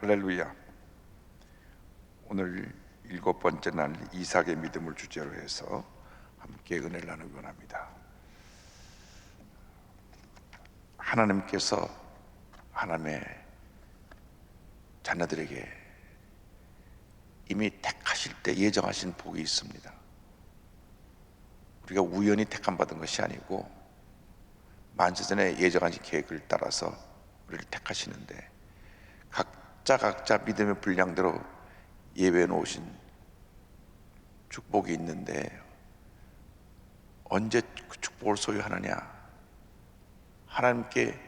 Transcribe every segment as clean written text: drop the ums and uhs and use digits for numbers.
할렐루야. 오늘 7번째 날 이삭의 믿음을 주제로 해서 함께 은혜를 나누기 원합니다. 하나님께서 하나님의 자녀들에게 이미 택하실 때 예정하신 복이 있습니다. 우리가 우연히 택함 받은 것이 아니고 만세전에 예정하신 계획을 따라서 우리를 택하시는데 각자 믿음의 분량대로 예배해 놓으신 축복이 있는데 언제 그 축복을 소유하느냐? 하나님께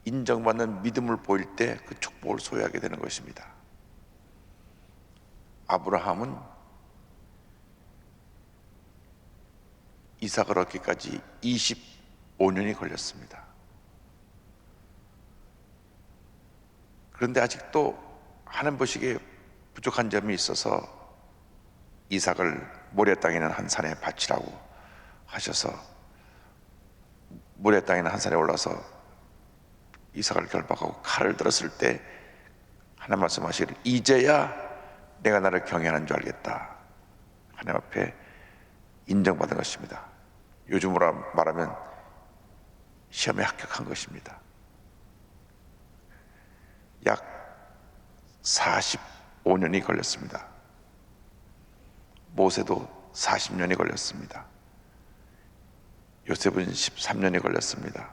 인정받는 믿음을 보일 때 그 축복을 소유하게 되는 것입니다. 아브라함은 이삭을 얻기까지 25년이 걸렸습니다. 그런데 아직도 하나님 보시기에 부족한 점이 있어서 이삭을 모리아 땅에 있는 한 산에 바치라고 하셔서 모리아 땅에 있는 한 산에 올라서 이삭을 결박하고 칼을 들었을 때 하나님 말씀하시기를 이제야 내가 나를 경외하는 줄 알겠다. 하나님 앞에 인정받은 것입니다. 요즘으로 말하면 시험에 합격한 것입니다. 약 45년이 걸렸습니다. 모세도 40년이 걸렸습니다. 요셉은 13년이 걸렸습니다.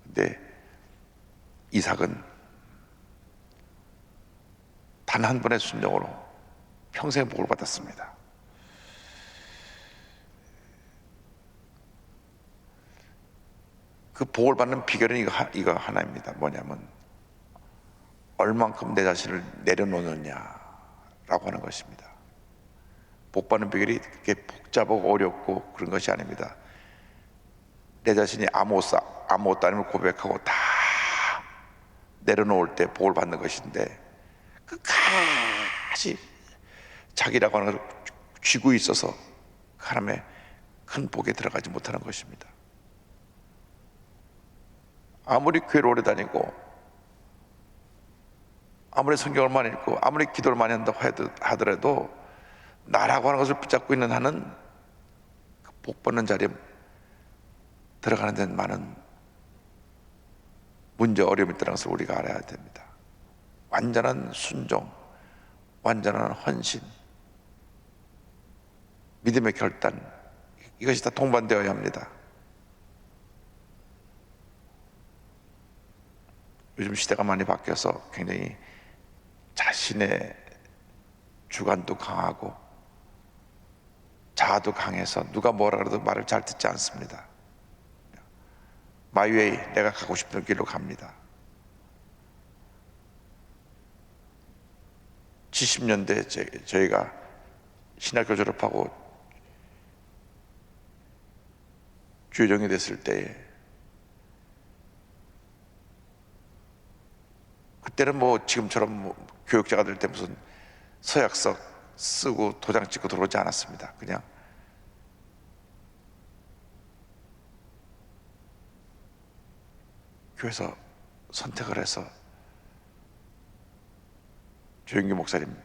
근데 이삭은 단 한 번의 순종으로 평생 복을 받았습니다. 그 복을 받는 비결은 이거 하나입니다. 뭐냐면 얼만큼 내 자신을 내려놓느냐라고 하는 것입니다. 복 받는 비결이 그렇게 복잡하고 어렵고 그런 것이 아닙니다. 내 자신이 아무것도 아님을 고백하고 다 내려놓을 때 복을 받는 것인데 끝까지 자기라고 하는 것을 쥐고 있어서 하나님의 큰 복에 들어가지 못하는 것입니다. 아무리 교회를 오래 다니고 아무리 성경을 많이 읽고 아무리 기도를 많이 한다고 하더라도 나라고 하는 것을 붙잡고 있는 한은 그 복 받는 자리에 들어가는 데는 많은 문제 어려움이 있다는 것을 우리가 알아야 됩니다. 완전한 순종, 완전한 헌신, 믿음의 결단, 이것이 다 동반되어야 합니다. 요즘 시대가 많이 바뀌어서 굉장히 자신의 주관도 강하고 자아도 강해서 누가 뭐라 그래도 말을 잘 듣지 않습니다. 마이웨이, 내가 가고 싶은 길로 갑니다. 70년대 저희가 신학교 졸업하고 주의종이 됐을 때에 그때는 뭐 지금처럼 교육자가 될 때 무슨 서약서 쓰고 도장 찍고 들어오지 않았습니다. 그냥 교회에서 선택을 해서 조영규 목사님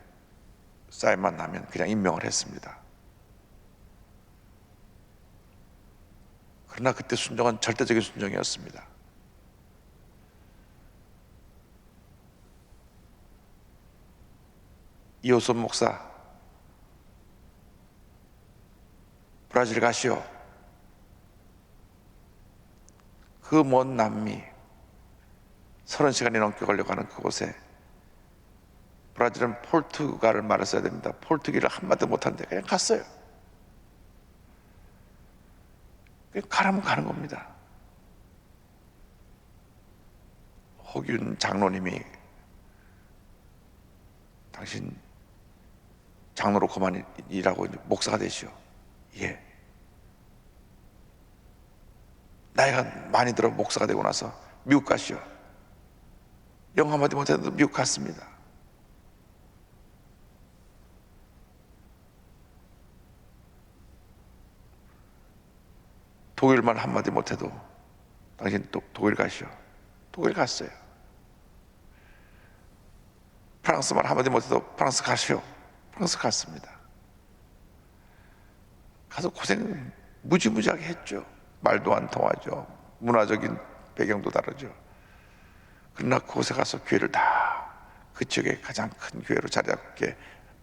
사인만 나면 그냥 임명을 했습니다. 그러나 그때 순종은 절대적인 순종이었습니다. 이호섭 목사 브라질 가시오. 그 먼 남미 30시간이 넘게 걸려가는 그곳에 브라질은 포르투갈을 말을 써야 됩니다. 포르투기를 한마디 못하는데 그냥 갔어요. 그냥 가라면 가는 겁니다. 허균 장로님이 당신 장로로 그만 일하고 목사가 되시오. 예. 나이가 많이 들어 목사가 되고 나서 미국 가시오. 영어 한마디 못해도 미국 갔습니다. 독일말 한마디 못해도 당신 독일 가시오. 독일 갔어요. 프랑스말 한마디 못해도 프랑스 가시오. 프랑스 갔습니다. 가서 고생 무지무지하게 했죠. 말도 안 통하죠. 문화적인 배경도 다르죠. 그러나 그곳에 가서 교회를 다 그 지역의 가장 큰 교회로 자리 잡게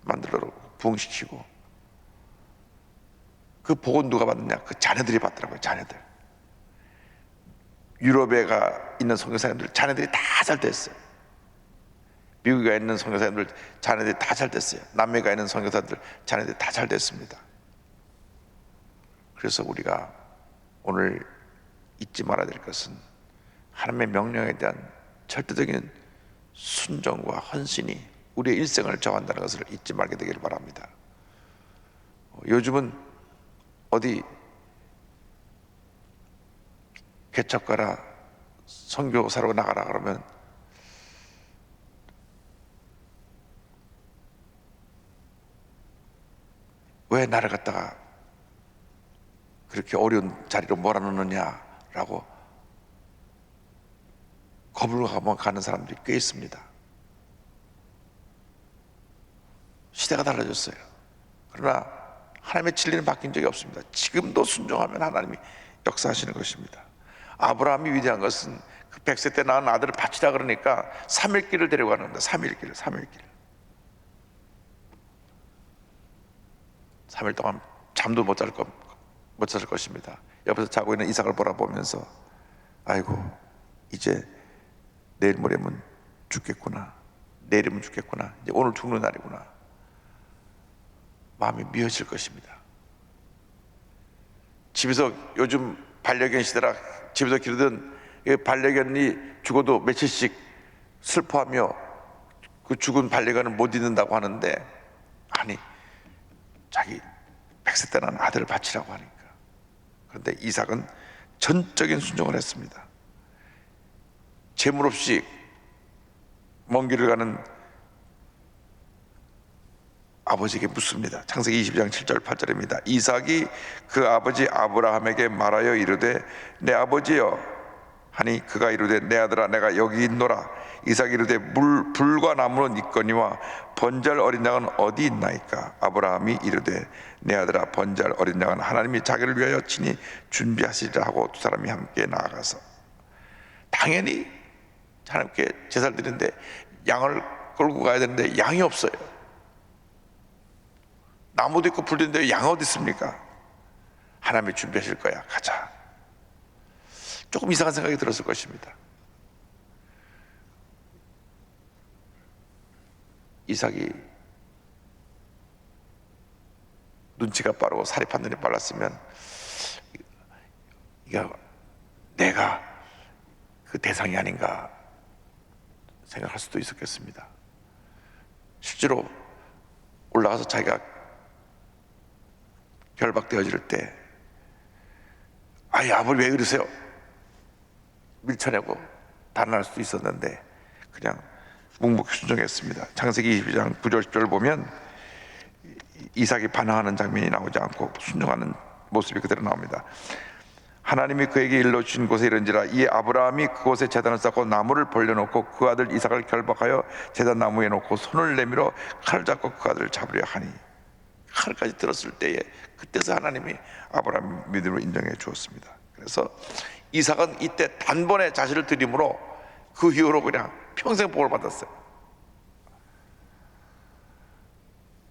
만들어 부흥시키고, 그 복은 누가 받느냐? 그 자녀들이 받더라고요. 자녀들. 유럽에 있는 선교사님들 자녀들이 다 잘 됐어요. 미국에 있는 선교사님들 자녀들이 다 잘 됐어요. 남미가 있는 선교사들 자녀들이 다 잘 됐습니다. 그래서 우리가 오늘 잊지 말아야 될 것은 하나님의 명령에 대한 절대적인 순종과 헌신이 우리의 일생을 정한다는 것을 잊지 말게 되기를 바랍니다. 요즘은 어디 개척 가라, 선교사로 나가라 그러면 왜 나를 갖다가 그렇게 어려운 자리로 몰아넣느냐라고 겁을 가는 사람들이 꽤 있습니다. 시대가 달라졌어요. 그러나 하나님의 진리는 바뀐 적이 없습니다. 지금도 순종하면 하나님이 역사하시는 것입니다. 아브라함이 위대한 것은 그 100세 때 낳은 아들을 바치라 그러니까 3일길을 데려가는 겁니다. 3일길. 3일 동안 잠도 못 잘 것입니다. 옆에서 자고 있는 이삭을 바라보면서 아이고 이제 내일 모레면 죽겠구나, 내일이면 죽겠구나, 이제 오늘 죽는 날이구나, 마음이 미어질 것입니다. 집에서 요즘 반려견 시대라 집에서 기르던 반려견이 죽어도 며칠씩 슬퍼하며 그 죽은 반려견을 못 잊는다고 하는데, 아니 자기 100세 때 난 아들을 바치라고 하니까. 그런데 이삭은 전적인 순종을 했습니다. 재물 없이 먼 길을 가는 아버지에게 묻습니다. 창세기 22장 7절 8절입니다. 이삭이 그 아버지 아브라함에게 말하여 이르되 내 아버지여 하니 그가 이르되 내 아들아 내가 여기 있노라. 이삭이 이르되 불과 나무는 있거니와 번제할 어린 양은 어디 있나이까. 아브라함이 이르되 내 아들아 번제할 어린 양은 하나님이 자기를 위하여 친히 준비하시리라 하고 두 사람이 함께 나아가서, 당연히 하나님께 제사를 드리는데 양을 끌고 가야 되는데 양이 없어요. 나무도 있고 불도 있는데 양 어디 있습니까? 하나님이 준비하실 거야, 가자. 조금 이상한 생각이 들었을 것입니다. 이삭이 눈치가 빠르고 사리 판단이 빨랐으면 내가 그 대상이 아닌가 생각할 수도 있었겠습니다. 실제로 올라가서 자기가 결박되어질 때 아버지 왜 그러세요? 밀쳐내고 단언할 수도 있었는데 그냥 묵묵히 순종했습니다. 창세기 22장 9절 10절을 보면 이삭이 반항하는 장면이 나오지 않고 순종하는 모습이 그대로 나옵니다. 하나님이 그에게 일러주신 곳에 이른지라 이 아브라함이 그곳에 제단을 쌓고 나무를 벌려놓고 그 아들 이삭을 결박하여 제단 나무에 놓고 손을 내밀어 칼을 잡고 그 아들을 잡으려 하니. 칼까지 들었을 때에 그때서 하나님이 아브라함 믿음을 인정해 주었습니다. 그래서 이삭은 이때 단번에 자신을 드림으로 그 이후로 그냥 평생 복을 받았어요.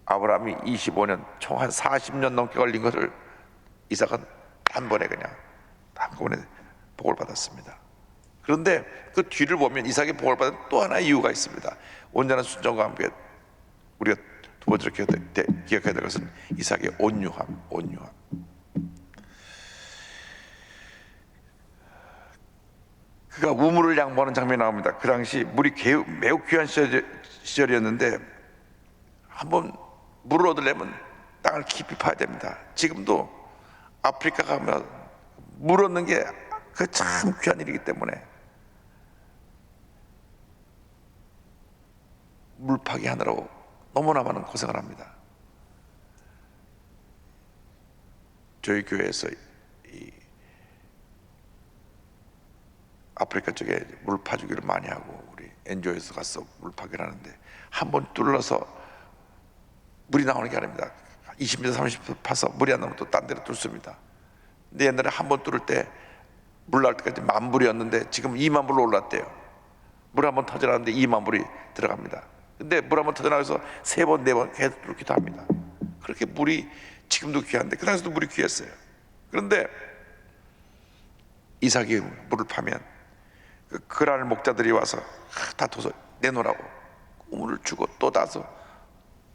아브라함이 25년 총 한 40년 넘게 걸린 것을 이삭은 단번에 복을 받았습니다. 그런데 그 뒤를 보면 이삭이 복을 받은 또 하나의 이유가 있습니다. 온전한 순종과 함께 우리가 두 번째로 기억해야 될 것은 이삭의 온유함. 그가 우물을 양보하는 장면이 나옵니다. 그 당시 물이 매우 귀한 시절이었는데 한번 물을 얻으려면 땅을 깊이 파야 됩니다. 지금도 아프리카 가면 물 얻는 게 그 참 귀한 일이기 때문에 물 파기 하느라고 너무나 많은 고생을 합니다. 저희 교회에서 이 아프리카 쪽에 물 파주기를 많이 하고 우리 엔조에서 가서 물 파괴를 하는데 한 번 뚫러서 물이 나오는 게 아닙니다. 20m 30m 파서 물이 안 나오면 또 딴 데로 뚫습니다. 근데 옛날에 한 번 뚫을 때 물 나올 때까지 10,000불이었는데 지금 20,000불로 올랐대요. 물 한 번 터져나왔는데 20,000불이 들어갑니다. 근데 물 한 번 터져나와서 3번 4번 계속 뚫기도 합니다. 그렇게 물이 지금도 귀한데 그 당시에도 물이 귀했어요. 그런데 이삭이 물을 파면 그 그랄 목자들이 와서 다퉈서 내놓으라고 우물을 주고 또 따서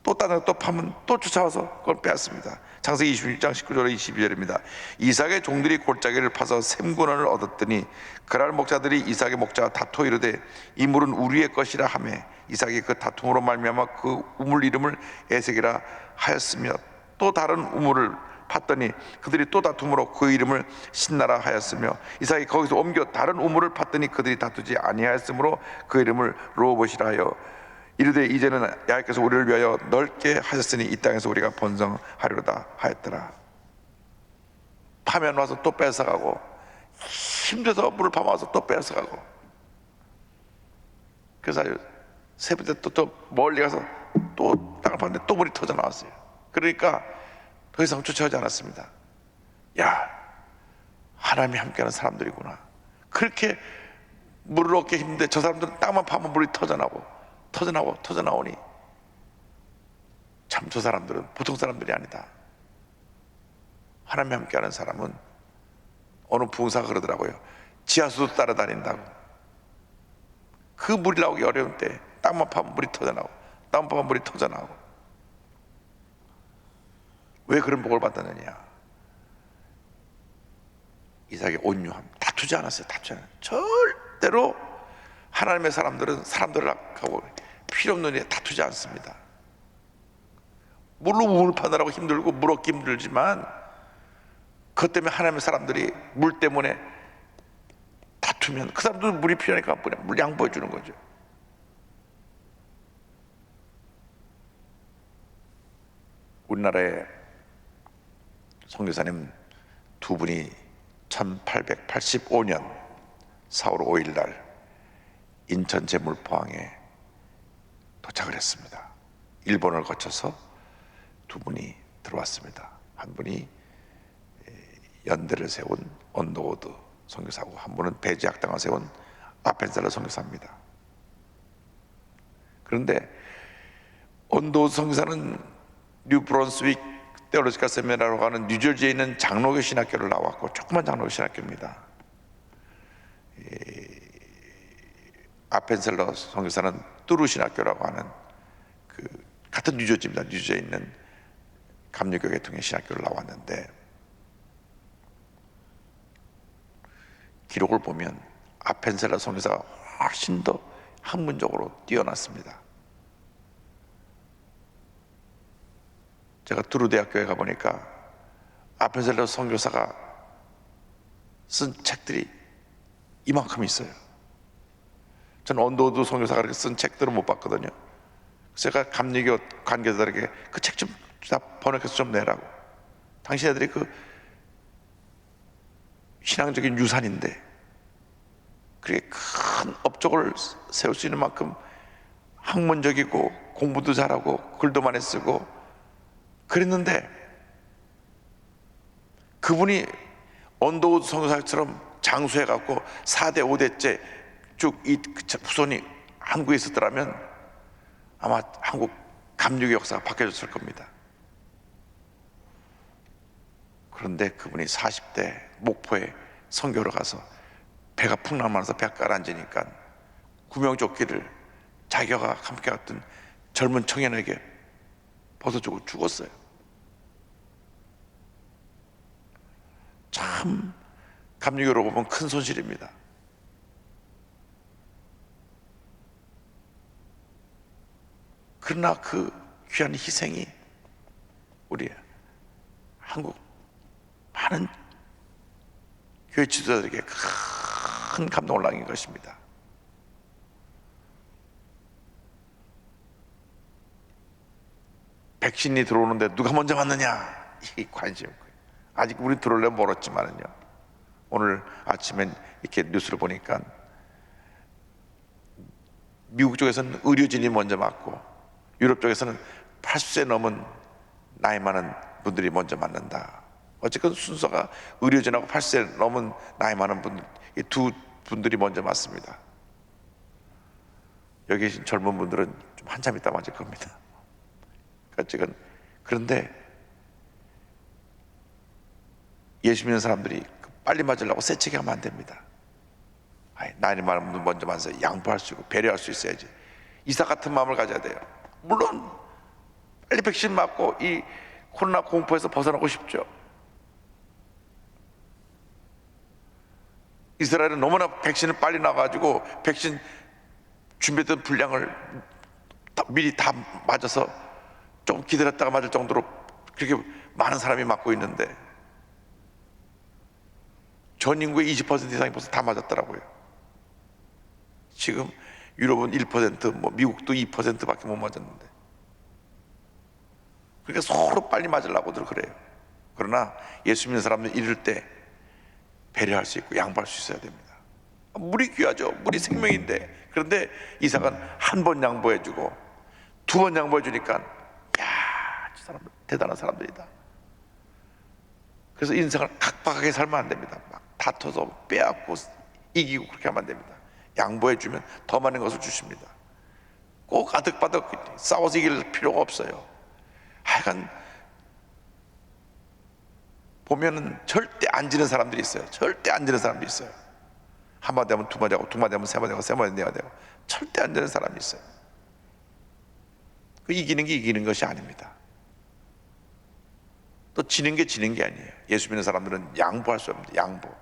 또 따다 또 파면 또 쫓아와서 그걸 빼앗습니다. 창세기 26장 19절에 22절입니다. 이삭의 종들이 골짜기를 파서 샘군원을 얻었더니 그랄 목자들이 이삭의 목자와 다투어 이르되 이 물은 우리의 것이라 하매 이삭이 그 다툼으로 말미암아 그 우물 이름을 에색이라 하였으며 또 다른 우물을 팠더니 그들이 또 다툼으로 그 이름을 신나라 하였으며 이삭이 거기서 옮겨 다른 우물을 팠더니 그들이 다투지 아니하였으므로 그 이름을 로봇이라 하여 이르되 이제는 야훼께서 우리를 위하여 넓게 하셨으니 이 땅에서 우리가 번성하리로다 하였더라. 파면 와서 또 뺏어가고 힘들어서 물을 파면서 또 뺏어가고 그래서 세 번째 또 멀리 가서 또 땅을 파는데 또 물이 터져 나왔어요. 그러니까 더 이상 쫓아오지 않았습니다. 야, 하나님이 함께하는 사람들이구나. 그렇게 물을 얻기 힘든데 저 사람들은 땅만 파면 물이 터져나오니 참 저 사람들은 보통 사람들이 아니다. 하나님이 함께하는 사람은 어느 부흥사가 그러더라고요. 지하수도 따라다닌다고. 그 물이 나오기 어려운 때 땅만 파면 물이 터져나오고 땅만 파면 물이 터져나오고. 왜 그런 복을 받았느냐? 이삭의 온유함. 다투지 않았어요. 절대로 하나님의 사람들은 사람들을 하고 필요없는 일에 다투지 않습니다. 물로 우물 파느라고 힘들고 물 얻기 힘들지만 그것 때문에 하나님의 사람들이 물 때문에 다투면 그 사람도 물이 필요하니까 물 양보해 주는 거죠. 우리나라에 선교사님 두 분이 1885년 4월 5일 날 인천 제물포항에 도착을 했습니다. 일본을 거쳐서 두 분이 들어왔습니다. 한 분이 연대를 세운 언더우드 선교사고 한 분은 배지학당을 세운 아펜셀러 선교사입니다. 그런데 언더우드 선교사는 뉴브런스윅 테올로지컬 세미나라고 하는 뉴저지에 있는 장로교 신학교를 나왔고 조그만 장로교 신학교입니다. 아펜셀러 선교사는 뚜루 신학교라고 하는 그 같은 뉴저지입니다. 뉴저지에 있는 감리교 계통의 신학교를 나왔는데 기록을 보면 아펜셀러 선교사가 훨씬 더 학문적으로 뛰어났습니다. 제가 뚜루 대학교에 가보니까 아펜셀러 선교사가 쓴 책들이 이만큼 있어요. 저는 언더우드 선교사가 그렇게 쓴 책들은 못 봤거든요. 제가 감리교 관계자들에게 그 책 좀 다 번역해서 좀 내라고. 당신네들이 그 신앙적인 유산인데 그렇게 큰 업적을 세울 수 있는 만큼 학문적이고 공부도 잘하고 글도 많이 쓰고 그랬는데 그분이 언더우드 선교사처럼 장수해갖고 4대 5대째 쭉 이 후손이 한국에 있었더라면 아마 한국 감리교 역사가 바뀌어졌을 겁니다. 그런데 그분이 40대 목포에 선교를 가서 배가 풍랑만해서 배가 가라앉으니까 구명조끼를 자기가 함께 갔던 젊은 청년에게 벗어주고 죽었어요. 참 감리교로 보면 큰 손실입니다. 그러나 그 귀한 희생이 우리 한국 많은 교회 지도자들에게 큰 감동을 남긴 것입니다. 백신이 들어오는데 누가 먼저 맞느냐 이 관심. 아직 우리 들어오려면 멀었지만은요. 오늘 아침엔 이렇게 뉴스를 보니까 미국 쪽에서는 의료진이 먼저 맞고 유럽 쪽에서는 80세 넘은 나이 많은 분들이 먼저 맞는다. 어쨌든 순서가 의료진하고 80세 넘은 나이 많은 분들, 이 두 분들이 먼저 맞습니다. 여기 계신 젊은 분들은 좀 한참 있다 맞을 겁니다. 어쨌든 그런데 예수 믿는 사람들이 빨리 맞으려고 세치게 하면 안 됩니다. 나이 많은 분 먼저 맞아서 양보할 수 있고 배려할 수 있어야지. 이삭 같은 마음을 가져야 돼요. 물론 빨리 백신 맞고 이 코로나 공포에서 벗어나고 싶죠. 이스라엘은 너무나 백신을 빨리 나가지고 백신 준비했던 분량을 미리 다 맞아서 좀 기다렸다가 맞을 정도로 그렇게 많은 사람이 맞고 있는데 전 인구의 20% 이상이 벌써 다 맞았더라고요. 지금 유럽은 1%, 뭐 미국도 2%밖에 못 맞았는데, 그러니까 서로 빨리 맞으려고들 그래요. 그러나 예수 믿는 사람들은 이럴 때 배려할 수 있고 양보할 수 있어야 됩니다. 물이 귀하죠. 물이 생명인데. 그런데 이삭은 한 번 양보해주고 두 번 양보해주니까 야, 저 사람 대단한 사람들이다. 그래서 인생을 각박하게 살면 안 됩니다. 막 다퉈서 빼앗고 이기고 그렇게 하면 안 됩니다. 양보해주면 더 많은 것을 주십니다. 꼭 아득바득 싸워서 이길 필요가 없어요. 하여간 보면은 절대 안 지는 사람들이 있어요. 절대 안 지는 사람들이 있어요. 한 마디 하면 두 마디 하고, 두 마디 하면 세 마디 하고, 세 마디 내야 되고, 절대 안 지는 사람이 있어요. 그 이기는 게 이기는 것이 아닙니다. 또 지는 게 지는 게 아니에요. 예수 믿는 사람들은 양보할 수 없습니다. 양보.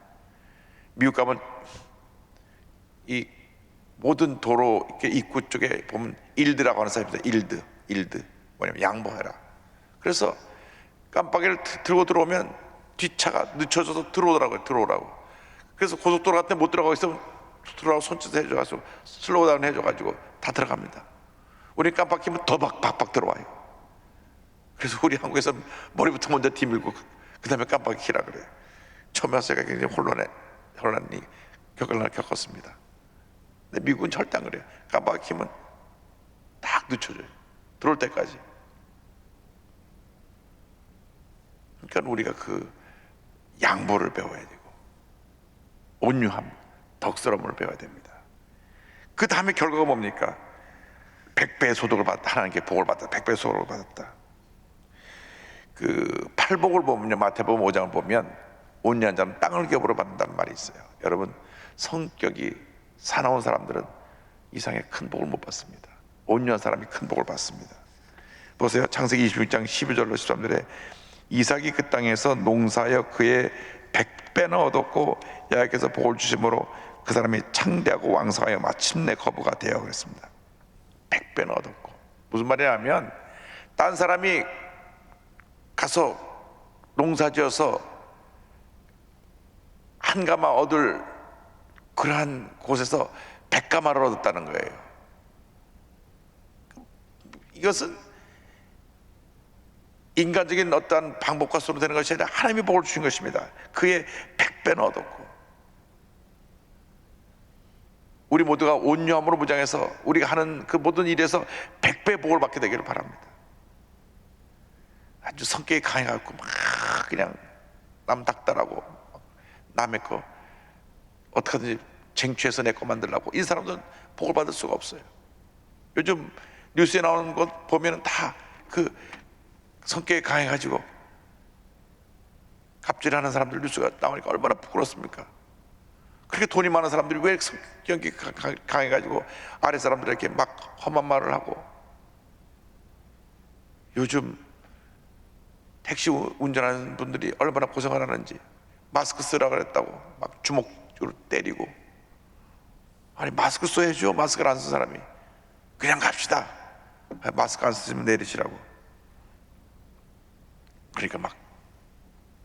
미국 가면 이 모든 도로 이렇게 입구 쪽에 보면 일드라고 하는 사람이 있어요. 일드. 뭐냐면 양보해라. 그래서 깜빡이를 들고 들어오면 뒷차가 늦춰져서 들어오라고. 그래서 고속도로 같은 데 못 들어가고 있으면 들어가고 손짓 해줘가지고 슬로우 다운 해줘가지고 다 들어갑니다. 우리 깜빡 키면 더 박박 들어와요. 그래서 우리 한국에서 머리부터 먼저 뒤밀고 그 다음에 깜빡이 키라 그래요. 처음에 와서 제가 굉장히 혼란이 겪었습니다. 근데 미국은 절대 안 그래요. 깜빡이 키면 딱 늦춰져요. 들어올 때까지. 그러니까 우리가 그 양보를 배워야 되고 온유함, 덕스러움을 배워야 됩니다. 그 다음에 결과가 뭡니까? 100배의 소득을 받았다. 하나님께 복을 받았다. 100배의 소득을 받았다. 그 팔복을 보면요, 마태복음 5장을 보면 온유한 자는 땅을 겹으로 받는다는 말이 있어요. 여러분, 성격이 사나운 사람들은 이상의 큰 복을 못 받습니다. 온유한 사람이 큰 복을 받습니다. 보세요. 창세기 26장 12절로 13절에 이삭이 그 땅에서 농사하여 그의 100배나 얻었고 여호와께서 복을 주심으로 그 사람이 창대하고 왕성하여 마침내 거부가 되어 그랬습니다. 100배나 얻었고, 무슨 말이냐면 딴 사람이 가서 농사지어서 한 가마 얻을 그러한 곳에서 100가마를 얻었다는 거예요. 이것은 인간적인 어떠한 방법과 수로 되는 것이 아니라 하나님이 복을 주신 것입니다. 그의 100배는 얻었고, 우리 모두가 온유함으로 무장해서 우리가 하는 그 모든 일에서 100배 복을 받게 되기를 바랍니다. 아주 성격이 강해갖고 막 그냥 남 닥달하고 남의 거 어떻게든지 쟁취해서 내 거 만들려고, 이 사람들은 복을 받을 수가 없어요. 요즘 뉴스에 나오는 것 보면 다 그 성격이 강해가지고 갑질하는 사람들 뉴스가 나오니까 얼마나 부끄럽습니까? 그렇게 돈이 많은 사람들이 왜 성격이 강해가지고 아래 사람들에게 막 험한 말을 하고, 요즘 택시 운전하는 분들이 얼마나 고생을 하는지, 마스크 쓰라 그랬다고 막 주먹으로 때리고, 아니 마스크 써야죠. 마스크를 안 쓴 사람이 그냥 갑시다. 마스크 안 쓰면 내리시라고. 그러니까 막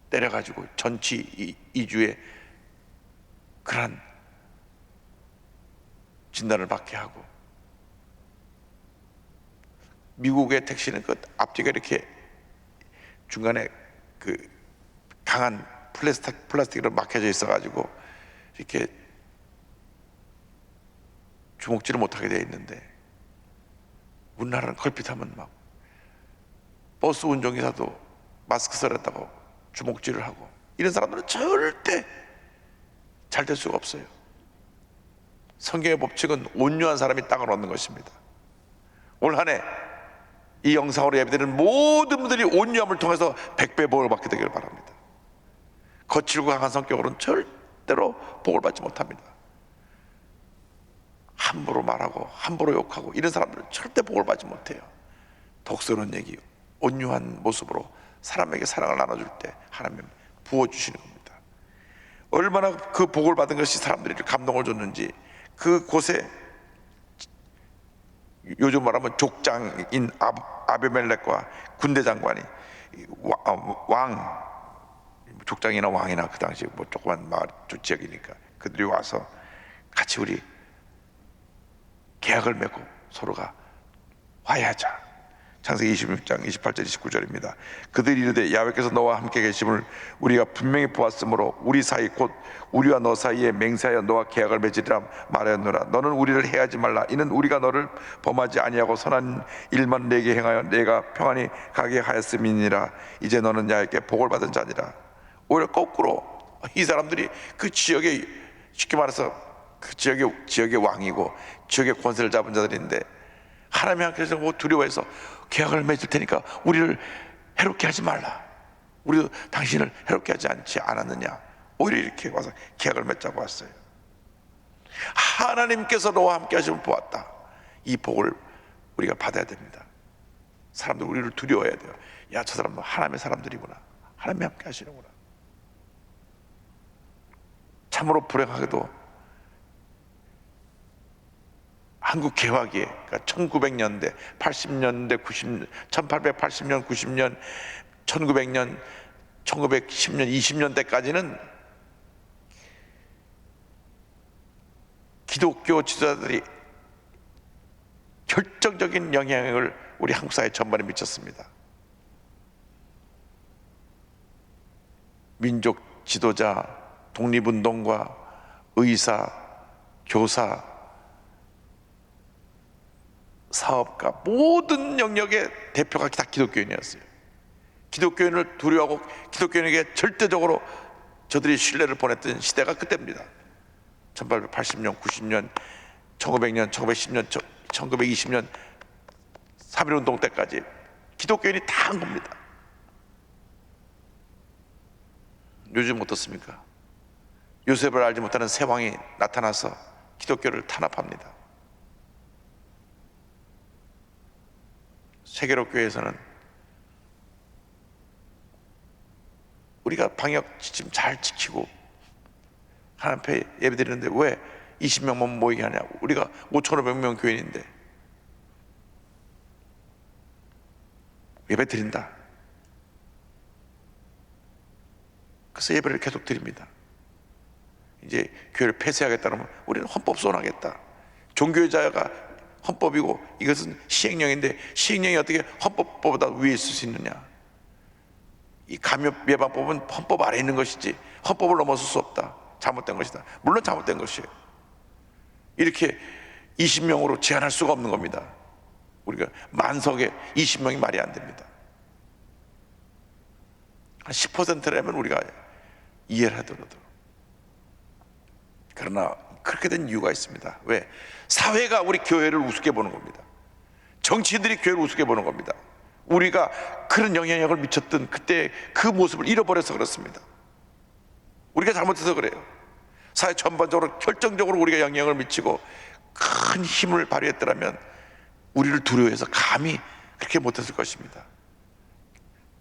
때려가지고 전치 2주에 그런 진단을 받게 하고, 미국의 택시는 그 앞뒤가 이렇게 중간에 그 강한 플라스틱으로 막혀져 있어가지고 이렇게 주먹질을 못하게 되어 있는데, 우리나라는 걸핏하면 막 버스 운전기사도 마스크 써랬다고 주먹질을 하고, 이런 사람들은 절대 잘 될 수가 없어요. 성경의 법칙은 온유한 사람이 땅을 얻는 것입니다. 올 한 해 이 영상으로 예배드리는 모든 분들이 온유함을 통해서 100배 복을 받게 되기를 바랍니다. 거칠고 강한 성격으로는 절대로 복을 받지 못합니다. 함부로 말하고 함부로 욕하고 이런 사람들은 절대 복을 받지 못해요. 독서는 얘기, 온유한 모습으로 사람에게 사랑을 나눠줄 때 하나님 부어주시는 겁니다. 얼마나 그 복을 받은 것이 사람들이 감동을 줬는지, 그곳에 요즘 말하면 족장인 아비멜렉과 군대 장관이 왕, 족장이나 왕이나 그 당시 뭐 조그만 마을 지역이니까 그들이 와서 같이 우리 계약을 맺고 서로가 화해하자. 창세기 26장 28절 29절입니다. 그들이 이르되 야훼께서 너와 함께 계심을 우리가 분명히 보았으므로 우리 사이 곧 우리와 너 사이에 맹세하여 너와 계약을 맺으리라 말하였노라. 너는 우리를 해하지 말라. 이는 우리가 너를 범하지 아니하고 선한 일만 내게 행하여 내가 평안히 가게 하였음이니라. 이제 너는 야훼께 복을 받은 자니라. 오히려 거꾸로 이 사람들이 그 지역에, 쉽게 말해서 그 지역의 왕이고 지역의 권세를 잡은 자들인데, 하나님이 함께해서 뭐 두려워해서 계약을 맺을 테니까 우리를 해롭게 하지 말라. 우리도 당신을 해롭게 하지 않았느냐. 오히려 이렇게 와서 계약을 맺자고 왔어요. 하나님께서 너와 함께 하심을 보았다. 이 복을 우리가 받아야 됩니다. 사람들 우리를 두려워해야 돼요. 야, 저 사람도 하나님의 사람들이구나. 하나님이 함께 하시는구나. 참으로 불행하게도 한국 개화기에, 그러니까 1900년대, 80년대, 90년, 1880년, 90년, 1900년, 1910년, 20년대까지는 기독교 지도자들이 결정적인 영향을 우리 한국 사회 전반에 미쳤습니다. 민족 지도자, 독립운동가, 의사, 교사, 사업가, 모든 영역의 대표가 다 기독교인이었어요. 기독교인을 두려워하고 기독교인에게 절대적으로 저들이 신뢰를 보냈던 시대가 그때입니다. 1880년, 90년, 1900년, 1910년, 1920년 3.1운동 때까지 기독교인이 다 한 겁니다. 요즘 어떻습니까? 요셉을 알지 못하는 새 왕이 나타나서 기독교를 탄압합니다. 세계로교회에서는 우리가 방역 지침 잘 지키고 하나님 앞에 예배드리는데 왜 20명만 모이게 하냐. 우리가 5,500명 교인인데 예배드린다. 그래서 예배를 계속 드립니다. 이제 교회를 폐쇄하겠다면 우리는 헌법소원하겠다. 종교자가 헌법이고 이것은 시행령인데 시행령이 어떻게 헌법보다 위에 있을 수 있느냐. 이 감염 예방법은 헌법 아래에 있는 것이지 헌법을 넘어설 수 없다. 잘못된 것이다. 물론 잘못된 것이에요. 이렇게 20명으로 제한할 수가 없는 겁니다. 우리가 만석에 20명이 말이 안 됩니다. 한 10%라면 우리가 이해를 하더라도. 그러나 그렇게 된 이유가 있습니다. 왜? 사회가 우리 교회를 우습게 보는 겁니다. 정치인들이 교회를 우습게 보는 겁니다. 우리가 그런 영향력을 미쳤던 그때 그 모습을 잃어버려서 그렇습니다. 우리가 잘못해서 그래요. 사회 전반적으로 결정적으로 우리가 영향을 미치고 큰 힘을 발휘했더라면 우리를 두려워해서 감히 그렇게 못했을 것입니다.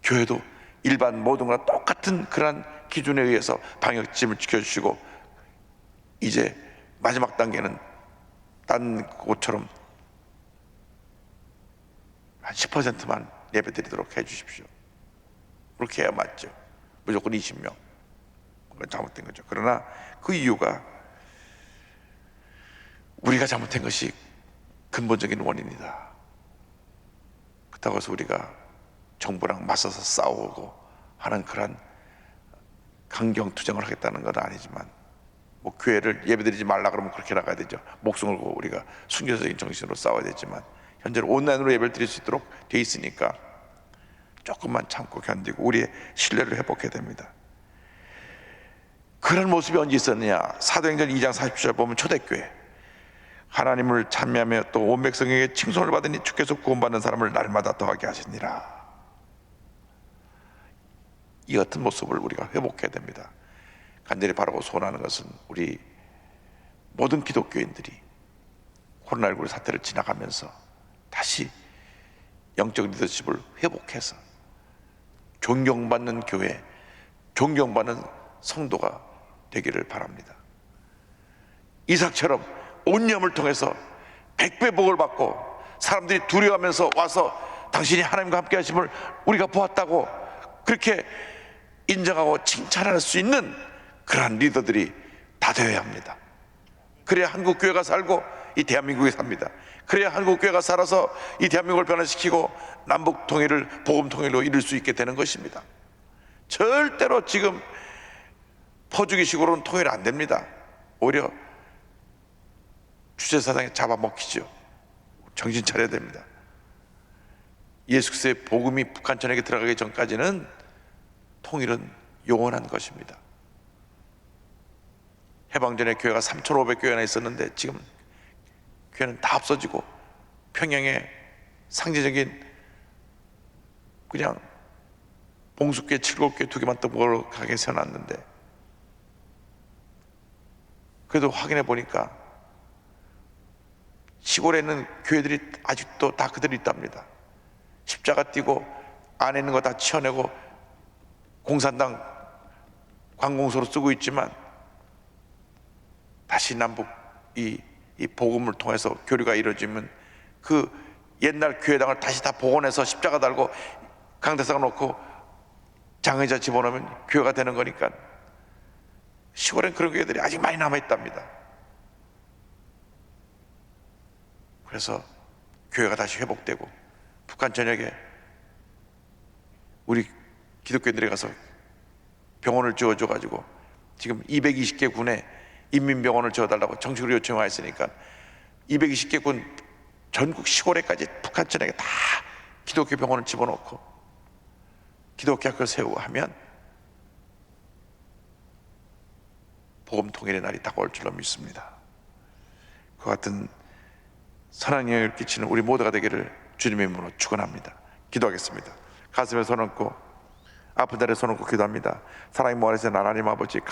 교회도 일반 모든 거랑 똑같은 그런 기준에 의해서 방역짐을 지켜주시고 이제 마지막 단계는 딴 곳처럼 한 10%만 예배드리도록 해주십시오. 그렇게 해야 맞죠. 무조건 20명. 그건 잘못된 거죠. 그러나 그 이유가 우리가 잘못된 것이 근본적인 원인이다. 그렇다고 해서 우리가 정부랑 맞서서 싸우고 하는 그런 강경투쟁을 하겠다는 건 아니지만 뭐 교회를 예배드리지 말라 그러면 그렇게 나가야 되죠. 목숨을 걸고 우리가 순교적인 정신으로 싸워야 되지만 현재는 온라인으로 예배를 드릴 수 있도록 돼 있으니까 조금만 참고 견디고 우리의 신뢰를 회복해야 됩니다. 그런 모습이 언제 있었느냐? 사도행전 2장 40절 보면 초대교회 하나님을 찬미하며 또 온 백성에게 칭송을 받으니 주께서 구원받는 사람을 날마다 더하게 하시니라. 이 같은 모습을 우리가 회복해야 됩니다. 간절히 바라고 소원하는 것은 우리 모든 기독교인들이 코로나19 사태를 지나가면서 다시 영적 리더십을 회복해서 존경받는 교회, 존경받는 성도가 되기를 바랍니다. 이삭처럼 온념을 통해서 100배 복을 받고 사람들이 두려워하면서 와서 당신이 하나님과 함께 하심을 우리가 보았다고 그렇게 인정하고 칭찬할 수 있는 그러한 리더들이 다 되어야 합니다. 그래야 한국 교회가 살고 이 대한민국이 삽니다. 그래야 한국 교회가 살아서 이 대한민국을 변화시키고 남북 통일을 복음 통일로 이룰 수 있게 되는 것입니다. 절대로 지금 퍼주기식으로는 통일 안 됩니다. 오히려 주제사상에 잡아먹히죠. 정신 차려야 됩니다. 예수 그리스도의 복음이 북한 전역에 들어가기 전까지는 통일은 영원한 것입니다. 해방 전에 교회가 3,500교회나 있었는데 지금 교회는 다 없어지고 평양에 상대적인 그냥 봉숙교회 7교회 2개만 떡볶이하게 세워놨는데 그래도 확인해 보니까 시골에 있는 교회들이 아직도 다 그대로 있답니다. 십자가 띄고 안에 있는 거 다 치워내고 공산당 관공서로 쓰고 있지만 다시 남북 이 복음을 통해서 교류가 이루어지면 그 옛날 교회당을 다시 다 복원해서 십자가 달고 강대상 놓고 장의자 집어넣으면 교회가 되는 거니까 시골엔 그런 교회들이 아직 많이 남아있답니다. 그래서 교회가 다시 회복되고 북한 전역에 우리 기독교인들이 가서 병원을 지어줘가지고 지금 220개 군에 인민병원을 지어달라고 정식으로 요청이 와 있으니까 220개 군 전국 시골에까지 북한 전역에 다 기독교 병원을 집어넣고 기독교 학교를 세우고 하면 복음 통일의 날이 다가올 줄로 믿습니다. 그 같은 선한 영향을 끼치는 우리 모두가 되기를 주님의 이름으로 축원합니다. 기도하겠습니다. 가슴에 손 얹고 아픈 자리에 손 얹고 기도합니다. 사랑의 무한하신 하나님 아버지,